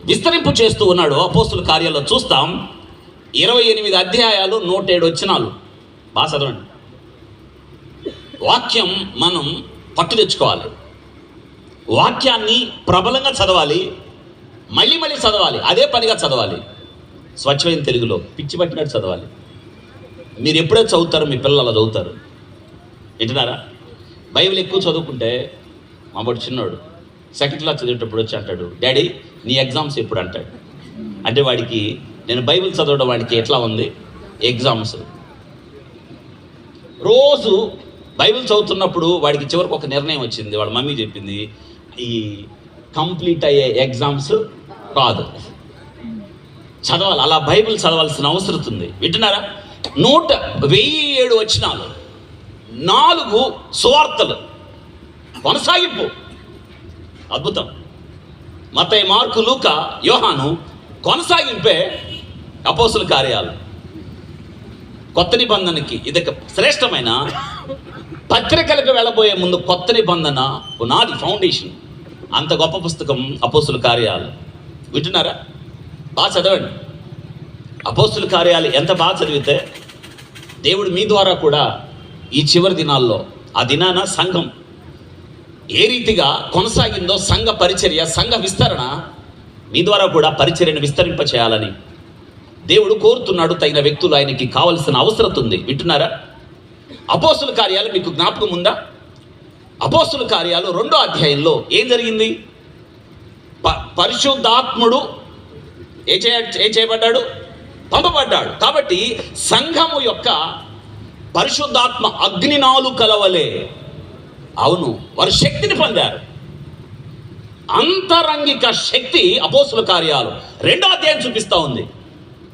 విస్తరింపు చేస్తూ ఉన్నాడు. అపోస్తుల కార్యాల్లో చూస్తాం. 28 అధ్యాయాలు 107 వచనాలు. బాగా చదవండి. వాక్యం మనం పట్టు తెచ్చుకోవాలి. వాక్యాన్ని ప్రబలంగా చదవాలి, మళ్ళీ మళ్ళీ చదవాలి, అదే పనిగా చదవాలి. స్వచ్ఛమైన తెలుగులో పిచ్చి పట్టినట్టు చదవాలి. మీరు ఎప్పుడైతే చదువుతారో మీ పిల్లలు అలా చదువుతారు. వింటున్నారా? బైబిల్ ఎక్కువ చదువుకుంటే మా బడి చిన్నోడు సెకండ్ క్లాస్ చదివేటప్పుడు వచ్చి అంటాడు, డాడీ నీ ఎగ్జామ్స్ ఎప్పుడు అంటాడు. అంటే వాడికి నేను బైబిల్ చదవడం వాడికి ఎట్లా ఉంది, ఎగ్జామ్స్. రోజు బైబిల్ చదువుతున్నప్పుడు వాడికి చివరికి ఒక నిర్ణయం వచ్చింది. వాళ్ళ మమ్మీ చెప్పింది, ఈ కంప్లీట్ అయ్యే ఎగ్జామ్స్ కాదు, చదవాలి. అలా బైబిల్ చదవాల్సిన అవసరం ఉంది. వింటున్నారా? 1007 వచనాలు, 4 సువార్తలు, కొనసాగింపు. అద్భుతం. మత్తయి, మార్కు, లూకా, యోహాను కొనసాగింపే అపోస్తుల కార్యాలు. కొత్త నిబంధనకి ఇదొక శ్రేష్టమైన పత్రికలకు వెళ్ళబోయే ముందు కొత్త నిబంధన పునాది, ఫౌండేషన్. అంత గొప్ప పుస్తకం అపోస్తుల కార్యాలు. వింటున్నారా? బాగా చదవండి. అపోస్తుల కార్యాలు ఎంత బాగా చదివితే దేవుడు మీ ద్వారా కూడా ఈ చివరి దినాల్లో, ఆ దినాన సంఘం ఏ రీతిగా కొనసాగిందో, సంఘ పరిచర్య, సంఘ విస్తరణ మీ ద్వారా కూడా పరిచర్యను విస్తరింప చేయాలని దేవుడు కోరుతున్నాడు. తగిన వ్యక్తులు ఆయనకి కావలసిన అవసరం ఉంది. వింటున్నారా? అపోస్తుల కార్యాలు మీకు జ్ఞాపకం ఉందా? అపోస్తుల కార్యాలు 2వ అధ్యాయంలో ఏం జరిగింది? పరిశుద్ధాత్ముడు ఏ చేయబడ్డాడు? పంపబడ్డాడు. కాబట్టి సంఘము యొక్క పరిశుద్ధాత్మ అగ్నినాలు కలవలే. అవును, వారు శక్తిని పొందారు. అంతరంగిక శక్తి అపోస్తుల కార్యాలు 2వ అధ్యాయం చూపిస్తూ ఉంది.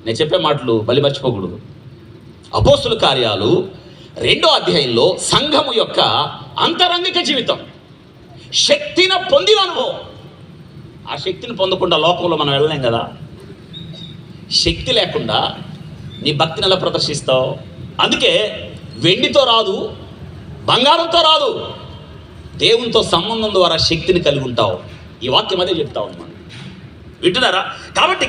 నేను చెప్పే మాటలు బలి మర్చిపోకూడదు. అపోస్తుల కార్యాలు 2వ అధ్యాయంలో సంఘము యొక్క అంతరంగిక జీవితం, శక్తిని పొందిన అనుభవం. ఆ శక్తిని పొందకుండా లోకంలో మనం వెళ్ళలేం కదా. శక్తి లేకుండా నీ భక్తిని ఎలా ప్రదర్శిస్తావు? అందుకే వెండితో రాదు, బంగారంతో రాదు, దేవునితో సంబంధం ద్వారా శక్తిని కలిగి ఉంటావు. ఈ వాక్యం అదే చెప్తా ఉంది మనం. వింటున్నారా? కాబట్టి